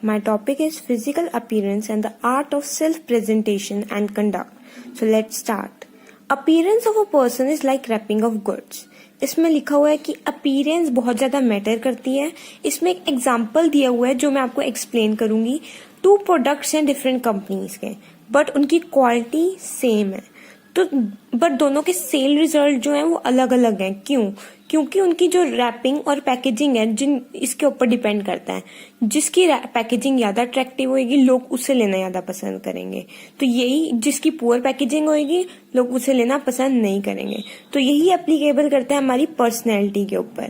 My topic is physical appearance and the art of self-presentation and conduct. So let's start. Appearance of a person is like wrapping of goods. इसमें लिखा हुआ है कि appearance बहुत ज़्यादा matter करती है. इसमें एक एग्जाम्पल दिया हुआ है जो मैं आपको एक्सप्लेन करूंगी. 2 प्रोडक्ट्स हैं डिफरेंट कंपनीज के, बट उनकी क्वालिटी सेम है. तो बट दोनों के सेल रिजल्ट जो हैं वो अलग अलग हैं. क्यों? क्योंकि उनकी जो रैपिंग और पैकेजिंग है जिन इसके ऊपर डिपेंड करता है. जिसकी पैकेजिंग ज़्यादा अट्रैक्टिव होगी लोग उससे लेना ज़्यादा पसंद करेंगे. तो यही जिसकी पुअर पैकेजिंग होगी लोग उसे लेना पसंद नहीं करेंगे. तो यही एप्लीकेबल करता है हमारी पर्सनैलिटी के ऊपर.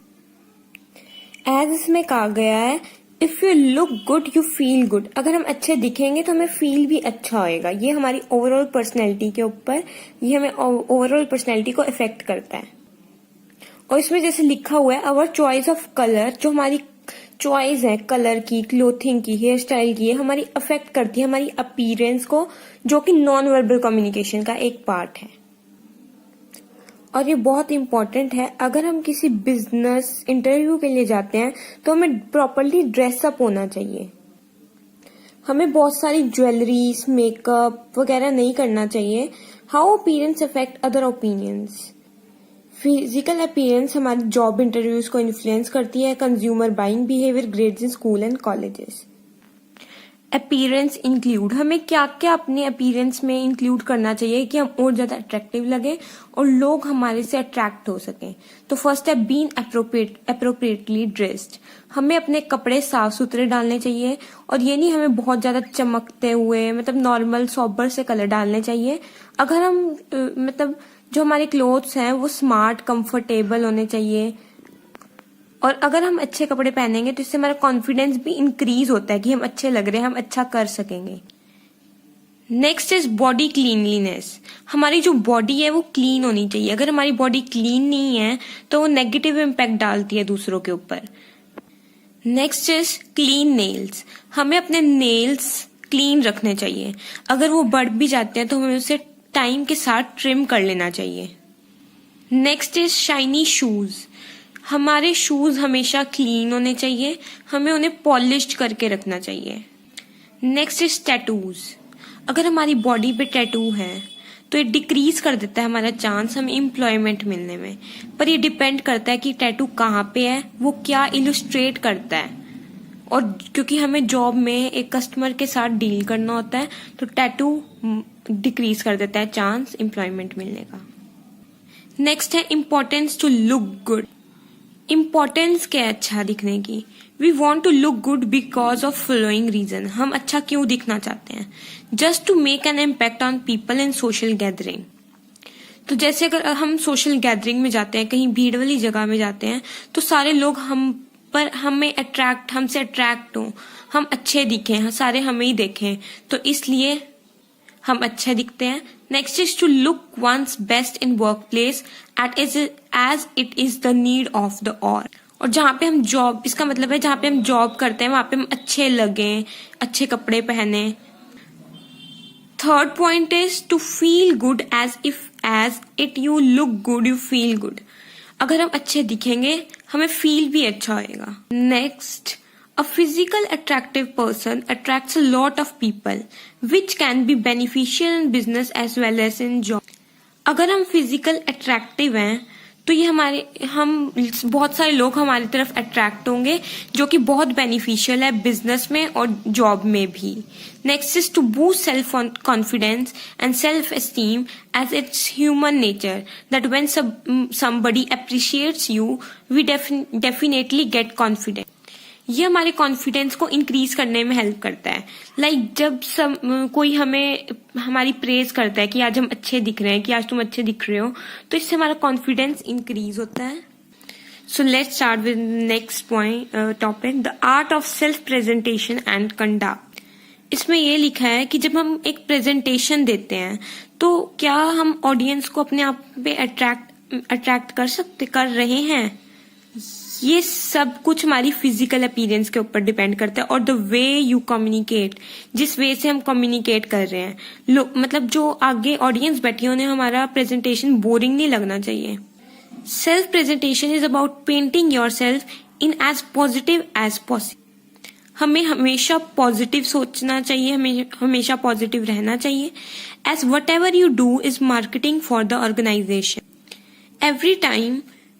एज इसमें कहा गया है if you look good you feel good. अगर हम अच्छे दिखेंगे तो हमें फील भी अच्छा होएगा. ये हमारी ओवरऑल पर्सनैलिटी के ऊपर, ये हमें ओवरऑल पर्सनैलिटी को इफेक्ट करता है. और इसमें जैसे लिखा हुआ है अवर चॉइस ऑफ कलर, जो हमारी चॉइस है कलर की, क्लोथिंग की, हेयर स्टाइल की, हमारी अफेक्ट करती है हमारी अपीयरेंस को, जो कि नॉन वर्बल कम्युनिकेशन का एक पार्ट है. और ये बहुत इंपॉर्टेंट है. अगर हम किसी बिजनेस इंटरव्यू के लिए जाते हैं तो हमें प्रॉपरली ड्रेसअप होना चाहिए. हमें बहुत सारी ज्वेलरीज, मेकअप वगैरह नहीं करना चाहिए. How appearance affect other opinions. Physical appearance हमारी जॉब इंटरव्यूज को इन्फ्लुएंस करती है. Consumer buying behaviour grades in school and colleges. Appearance include, हमें क्या क्या अपने अपीयरेंस में इंक्लूड करना चाहिए कि हम और ज्यादा अट्रैक्टिव लगे और लोग हमारे से अट्रैक्ट हो सकें. तो फर्स्ट है बीइंग अप्रोप्रिएटली ड्रेस्ड. हमें अपने कपड़े साफ सुथरे डालने चाहिए और ये नहीं हमें बहुत ज्यादा चमकते हुए, मतलब नॉर्मल सोबर से कलर डालने चाहिए. अगर हम मतलब जो हमारे क्लोथ्स हैं वो स्मार्ट कंफर्टेबल होने चाहिए. और अगर हम अच्छे कपड़े पहनेंगे तो इससे हमारा कॉन्फिडेंस भी इंक्रीज होता है कि हम अच्छे लग रहे हैं, हम अच्छा कर सकेंगे. Next is body cleanliness. हमारी जो बॉडी है वो क्लीन होनी चाहिए. अगर हमारी बॉडी क्लीन नहीं है तो वो नेगेटिव इम्पैक्ट डालती है दूसरों के ऊपर. Next is clean nails. हमें अपने नेल्स क्लीन रखने चाहिए. अगर वो बढ़ भी जाते हैं तो हमें उसे टाइम के साथ ट्रिम कर लेना चाहिए. Next is shiny shoes. हमारे शूज हमेशा क्लीन होने चाहिए. हमें उन्हें पॉलिश्ड करके रखना चाहिए. Next is tattoos. अगर हमारी बॉडी पे टैटू है तो ये डिक्रीज कर देता है हमारा चांस हमें एम्प्लॉयमेंट मिलने में. पर ये डिपेंड करता है कि टैटू कहाँ पे है, वो क्या इलुस्ट्रेट करता है. और क्योंकि हमें जॉब में एक कस्टमर के साथ डील करना होता है तो टैटू डिक्रीज कर देता है चांस एम्प्लॉयमेंट मिलने का. नेक्स्ट है importance to look good. Importance क्या है अच्छा दिखने की. We want to look good because of following reason. हम अच्छा क्यों दिखना चाहते हैं. Just to make an impact on people in social gathering. तो जैसे अगर हम सोशल गैदरिंग में जाते हैं, कहीं भीड़ वाली जगह में जाते हैं तो सारे लोग हमसे अट्रैक्ट हो, हम अच्छे दिखें, सारे हमें ही देखें, तो इसलिए हम अच्छे दिखते हैं. Next is to look one's best in work place as it is the need of the hour. और जहाँ पे हम जॉब, इसका मतलब है जहाँ पे हम जॉब करते हैं वहां पे हम अच्छे लगें, अच्छे कपड़े पहने. Third point is to feel good as it you look good you feel good. अगर हम अच्छे दिखेंगे हमें फील भी अच्छा होएगा. Next, a physical attractive person attracts a lot of people which can be beneficial in business as well as in job. अगर हम फिजिकल अट्रैक्टिव हैं तो ये बहुत सारे लोग हमारी तरफ अट्रैक्ट होंगे जो कि बहुत बेनिफिशियल है बिजनेस में और जॉब में भी. Next is to boost self confidence and self esteem as it's human nature that when somebody appreciates you we definitely get confidence. ये हमारे कॉन्फिडेंस को इंक्रीज करने में हेल्प करता है. जब कोई हमारी प्रेज करता है कि आज हम अच्छे दिख रहे हैं, कि आज तुम अच्छे दिख रहे हो, तो इससे हमारा कॉन्फिडेंस इंक्रीज होता है. So let's start with next point topic, the art of self presentation and conduct. इसमें ये लिखा है कि जब हम एक प्रेजेंटेशन देते हैं तो क्या हम ऑडियंस को अपने आप पे अट्रैक्ट कर रहे हैं. ये सब कुछ हमारी फिजिकल अपीयरेंस के ऊपर डिपेंड करता है. और द वे यू कम्युनिकेट, जिस वे से हम कम्युनिकेट कर रहे हैं, मतलब जो आगे ऑडियंस बैठी है उन्हें हमारा प्रेजेंटेशन बोरिंग नहीं लगना चाहिए. Self presentation is about painting your self in as positive as possible. हमें हमेशा पॉजिटिव सोचना चाहिए, हमें हमेशा पॉजिटिव रहना चाहिए, as whatever you do is marketing for the organisation. Every time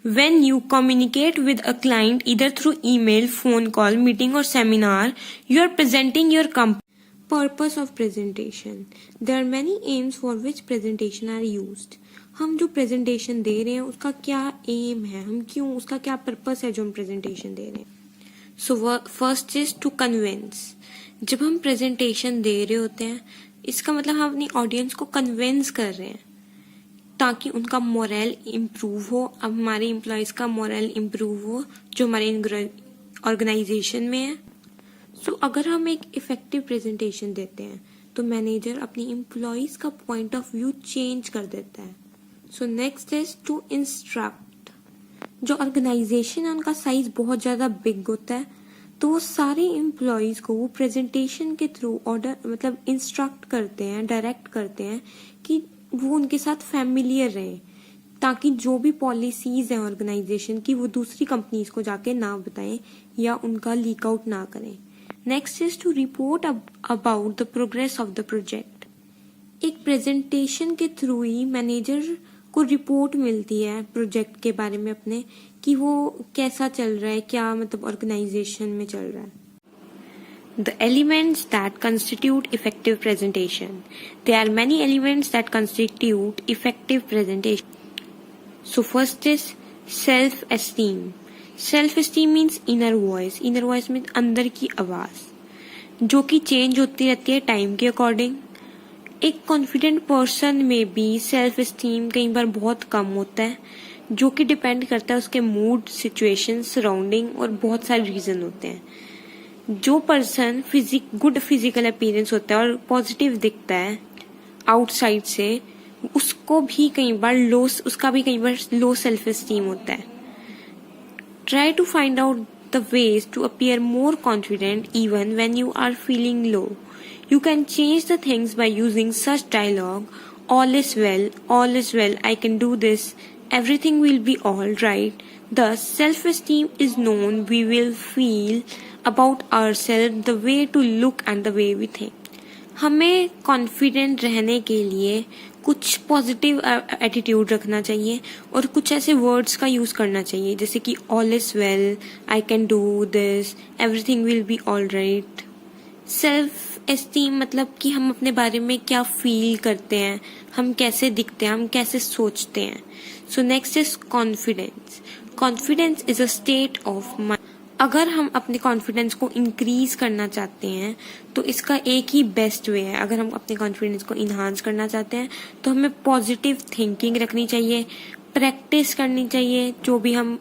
when you communicate with a client either through email, phone call, meeting or seminar, you are presenting your company. Purpose of presentation. There are many aims for which presentation are used. हम जो presentation दे रहे हैं उसका क्या aim है, हम क्यों, उसका क्या purpose है जो हम presentation दे रहे हैं. So first is to convince. जब हम presentation दे रहे होते हैं इसका मतलब हम अपनी audience को convince कर रहे हैं ताकि उनका मोरल इम्प्रूव हो, अब हमारे एम्प्लॉयज़ का मोरल इम्प्रूव हो जो हमारे ऑर्गेनाइजेशन में है. सो अगर हम एक इफेक्टिव प्रेजेंटेशन देते हैं तो मैनेजर अपनी एम्प्लॉयज़ का पॉइंट ऑफ व्यू चेंज कर देता है. So next is to instruct. जो ऑर्गेनाइजेशन है उनका साइज बहुत ज़्यादा बिग होता है तो वो सारे एम्प्लॉयज़ को वो प्रेजेंटेशन के थ्रू ऑर्डर मतलब इंस्ट्रक्ट करते हैं, डायरेक्ट करते हैं कि वो उनके साथ फैमिलियर रहे ताकि जो भी पॉलिसीज है ऑर्गेनाइजेशन की वो दूसरी कंपनीज को जाके ना बताएं या उनका लीक आउट ना करें. Next is to report about the progress of the project. एक प्रेजेंटेशन के थ्रू ही मैनेजर को रिपोर्ट मिलती है प्रोजेक्ट के बारे में अपने कि वो कैसा चल रहा है, क्या मतलब ऑर्गेनाइजेशन में चल रहा है. The elements that constitute effective presentation. There are many elements that constitute effective presentation. So first is self-esteem. Self-esteem means inner voice. Inner voice means अंदर की आवाज जो कि चेंज होती रहती है टाइम के अकॉर्डिंग. एक कॉन्फिडेंट पर्सन में भी सेल्फ एस्टीम कई बार बहुत कम होता है जो कि डिपेंड करता है उसके मूड, सिचुएशन, सराउंडिंग और बहुत सारे रीजन होते हैं. जो पर्सन गुड फिजिकल अपीयरेंस होता है और पॉजिटिव दिखता है आउटसाइड से उसका भी कई बार लो सेल्फ एस्टीम होता है. Try to find out the ways to appear more confident even when you are feeling low. You can change the things by using such dialogue. All is well, I can do this, everything will be all right. Thus, self-esteem is known. We will feel about ourselves, the way to look and the way we think. हमें confident रहने के लिए कुछ positive attitude रखना चाहिए और कुछ ऐसे वर्ड्स का यूज करना चाहिए जैसे कि all is well, I can do this, everything will be all right. Self esteem मतलब कि हम अपने बारे में क्या फील करते हैं, हम कैसे दिखते हैं, हम कैसे सोचते हैं. सो next is confidence. Confidence is a state of mind. अगर हम अपने कॉन्फिडेंस को इंक्रीज करना चाहते हैं तो इसका एक ही बेस्ट वे है. अगर हम अपने कॉन्फिडेंस को इन्हांस करना चाहते हैं तो हमें पॉजिटिव थिंकिंग रखनी चाहिए, प्रैक्टिस करनी चाहिए. जो भी हम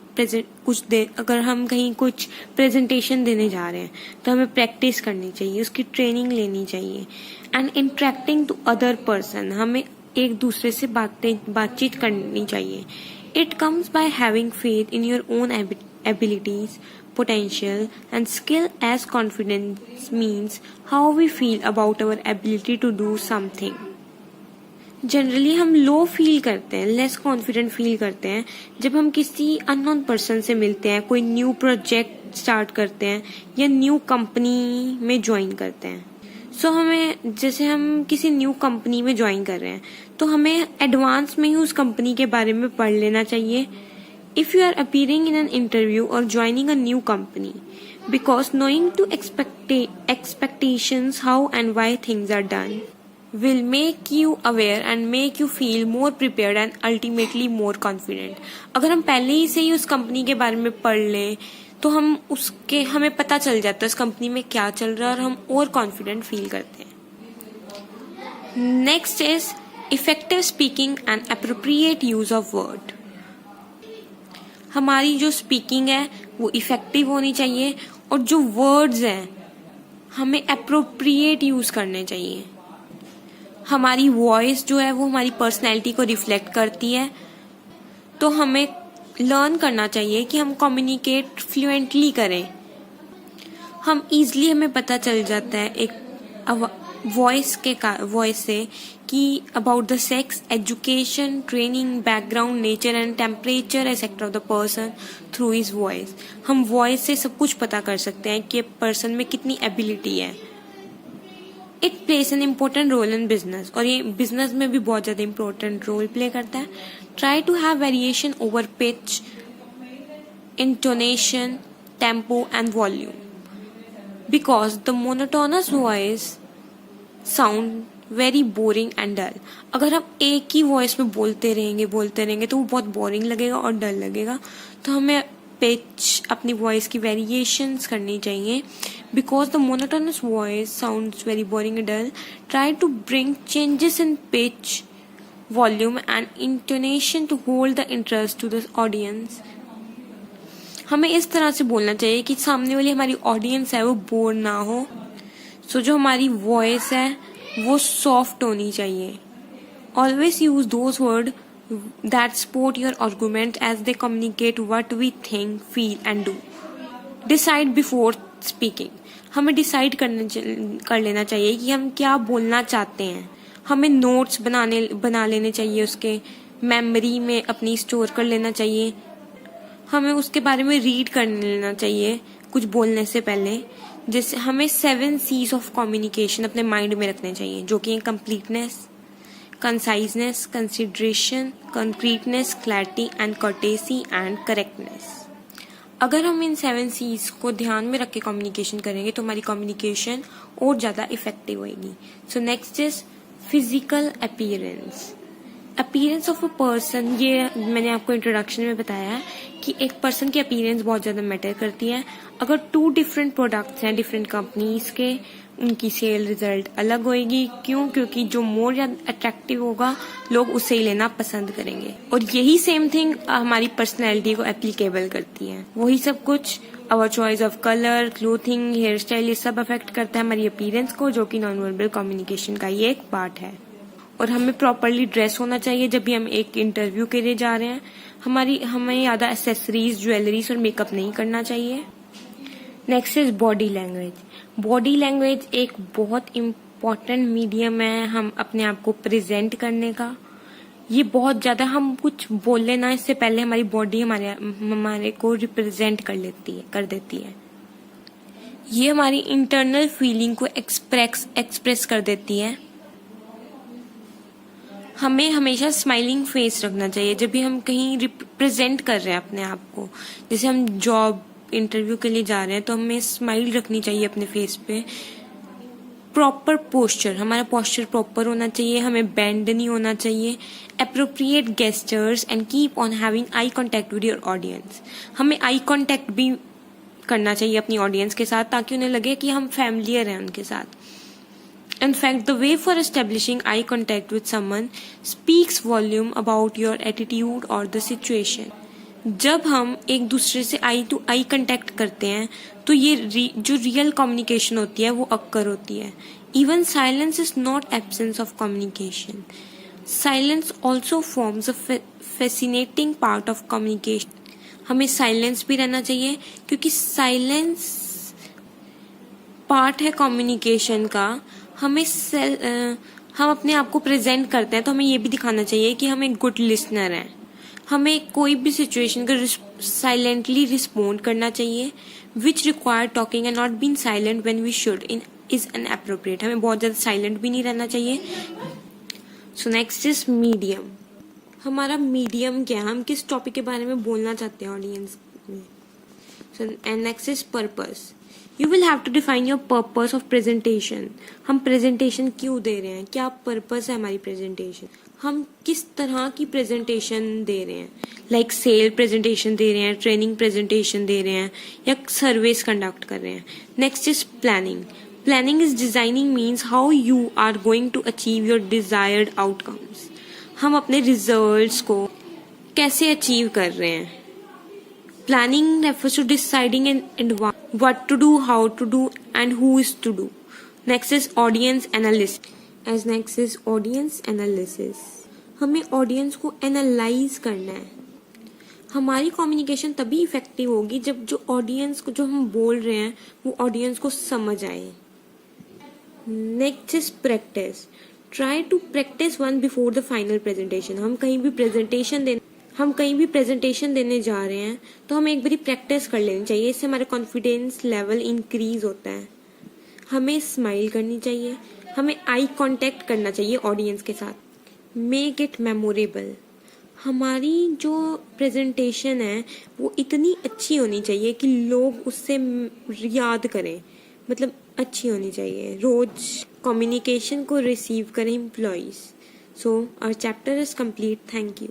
अगर हम कहीं कुछ प्रेजेंटेशन देने जा रहे हैं तो हमें प्रैक्टिस करनी चाहिए, उसकी ट्रेनिंग लेनी चाहिए. And interacting to other person, हमें एक दूसरे से बातचीत करनी चाहिए. It comes by having faith in your own abilities, potential and skill, as confidence means how we feel about our ability to do something. Generally हम लो फील करते हैं, लेस कॉन्फिडेंट फील करते हैं जब हम किसी अननोन पर्सन से मिलते हैं, कोई न्यू प्रोजेक्ट स्टार्ट करते हैं या न्यू कंपनी में ज्वाइन करते हैं. सो हमें जैसे हम किसी न्यू कंपनी में ज्वाइन कर रहे हैं तो हमें एडवांस में ही उस कंपनी के बारे में पढ़ लेना चाहिए. If you are appearing in an interview or joining a new company, because knowing to expectations how and why things are done will make you aware and make you feel more prepared and ultimately more confident. अगर हम पहले ही से ही उस company के बारे में पढ़ लें तो हमें पता चल जाता है उस कंपनी में क्या चल रहा है और हम और कॉन्फिडेंट फील करते हैं. Next is effective speaking and appropriate use of word. हमारी जो स्पीकिंग है वो इफेक्टिव होनी चाहिए और जो वर्ड्स हैं हमें एप्रोप्रिएट यूज करने चाहिए. हमारी वॉइस जो है वो हमारी पर्सनैलिटी को रिफ्लेक्ट करती है तो हमें लर्न करना चाहिए कि हम कम्युनिकेट फ्लुएंटली करें. हमें पता चल जाता है वॉइस से कि about the sex, education, training, background, nature and temperature aspect of the person through his voice. हम वॉइस से सब कुछ पता कर सकते हैं कि पर्सन में कितनी एबिलिटी है। It place an important role in business, और ये बिजनेस में भी बहुत ज़्यादा इम्पोर्टेंट रोल प्ले करता है। Try to have variation over pitch, intonation, tempo and volume, because the monotonous voice sound very boring and dull. अगर हम एक ही वॉइस में बोलते रहेंगे तो वो बहुत बोरिंग लगेगा और डल लगेगा। तो हमें पिच, अपनी वॉइस की वेरिएशंस करनी चाहिए। Because the monotonous voice sounds very boring and dull, try to bring changes in pitch, volume and intonation to hold the interest to the audience. हमें इस तरह से बोलना चाहिए कि सामने वाली हमारी ऑडियंस है वो बोर ना हो। सो जो हमारी वॉइस है वो सॉफ्ट होनी चाहिए। Always use those word that support your argument as they communicate what we think, feel and do. Decide before speaking, हमें डिसाइड कर लेना चाहिए कि हम क्या बोलना चाहते हैं। हमें नोट्स बना लेने चाहिए, उसके मेमोरी में अपनी स्टोर कर लेना चाहिए। हमें उसके बारे में रीड कर लेना चाहिए कुछ बोलने से पहले। जैसे हमें 7 C's ऑफ कम्युनिकेशन अपने माइंड में रखने चाहिए, जो कि completeness, conciseness, consideration, concreteness, clarity and courtesy and correctness. अगर हम इन 7 C's को ध्यान में रख के कम्युनिकेशन करेंगे तो हमारी कम्युनिकेशन और ज़्यादा इफेक्टिव होगी। सो next is physical appearance. Appearance of a person, ये मैंने आपको इंट्रोडक्शन में बताया है कि एक पर्सन की अपीयरेंस बहुत ज़्यादा मैटर करती है। अगर 2 डिफरेंट प्रोडक्ट्स हैं डिफरेंट कंपनीज के, उनकी सेल रिजल्ट अलग होएगी। क्यों? क्योंकि जो मोर ज़्यादा अट्रैक्टिव होगा लोग उसे ही लेना पसंद करेंगे। और यही सेम थिंग हमारी पर्सनैलिटी को एप्लीकेबल करती है। वही सब कुछ our choice of colour, clothing, hair style, ये सब अफेक्ट करता है हमारी अपीयरेंस को, जो कि नॉन वर्बल कम्युनिकेशन का ही एक पार्ट है। और हमें प्रॉपरली ड्रेस होना चाहिए जब भी हम एक इंटरव्यू के लिए जा रहे हैं। हमें ज़्यादा एक्सेसरीज, ज्वेलरीज और मेकअप नहीं करना चाहिए। Next is body language. Body language एक बहुत इम्पॉर्टेंट मीडियम है हम अपने आप को प्रेजेंट करने का। ये बहुत ज़्यादा, हम कुछ बोलने ना इससे पहले हमारी बॉडी हमारे को रिप्रेजेंट कर देती है। ये हमारी इंटरनल फीलिंग को एक्सप्रेस कर देती है। हमें हमेशा स्माइलिंग फेस रखना चाहिए जब भी हम कहीं रिप्रेजेंट कर रहे हैं अपने आप को। जैसे हम जॉब इंटरव्यू के लिए जा रहे हैं तो हमें स्माइल रखनी चाहिए अपने फेस पे। प्रॉपर पोस्चर, हमारा पोस्चर प्रॉपर होना चाहिए, हमें बेंड नहीं होना चाहिए। Appropriate gestures and keep on having eye contact with your audience. हमें आई कॉन्टैक्ट भी करना चाहिए अपनी ऑडियंस के साथ, ताकि उन्हें लगे कि हम फैमिलियर हैं उनके साथ। In fact, the way for establishing eye contact with someone speaks volume about your attitude or the situation. जब हम एक दूसरे से आई टू आई कंटेक्ट करते हैं तो ये जो रियल कम्युनिकेशन होती है वो अक्कर होती है। Even silence is not absence of communication. Silence also forms a fascinating part of communication. हमें साइलेंस भी रहना चाहिए, क्योंकि साइलेंस पार्ट है कम्युनिकेशन का। हम अपने आप को प्रेजेंट करते हैं तो हमें ये भी दिखाना चाहिए कि हम एक गुड लिसनर हैं। हमें कोई भी सिचुएशन का साइलेंटली रिस्पोंड करना चाहिए, which require talking and not being silent when we should is inappropriate. हमें बहुत ज़्यादा साइलेंट भी नहीं रहना चाहिए। So next is medium. हमारा मीडियम क्या है, हम किस टॉपिक के बारे में बोलना चाहते हैं ऑडियंस में। So and next is purpose. You will have to define your purpose of presentation. हम प्रेजेंटेशन क्यों दे रहे हैं, क्या पर्पस है हमारी प्रेजेंटेशन, हम किस तरह की प्रेजेंटेशन दे रहे हैं। लाइक सेल प्रेजेंटेशन दे रहे हैं, ट्रेनिंग प्रेजेंटेशन दे रहे हैं, या सर्विस कंडक्ट कर रहे हैं। Next is planning. Planning is designing means how you are going to achieve your desired outcomes. हम अपने रिजल्ट्स को कैसे अचीव कर रहे हैं। Planning refers to deciding in advance what to do, how to do, and who is to do. Next is audience analysis. As next is audience analysis. हमें audience को analyze करना है। हमारी communication तभी effective होगी जब जो audience को जो हम बोल रहे हैं वो audience को समझ आए। Next is practice. Try to practice one before the final presentation. हम कहीं भी प्रेजेंटेशन देने जा रहे हैं तो हमें एक बारी प्रैक्टिस कर लेनी चाहिए. इससे हमारा कॉन्फिडेंस लेवल इंक्रीज होता है. हमें स्माइल करनी चाहिए. हमें आई कांटेक्ट करना चाहिए ऑडियंस के साथ. Make it memorable. हमारी जो प्रेजेंटेशन है वो इतनी अच्छी होनी चाहिए कि लोग उससे याद करें. मतलब अच्छी होनी चाहिए. रोज कम्युनिकेशन को रिसीव करें employees. So our chapter is complete. Thank you.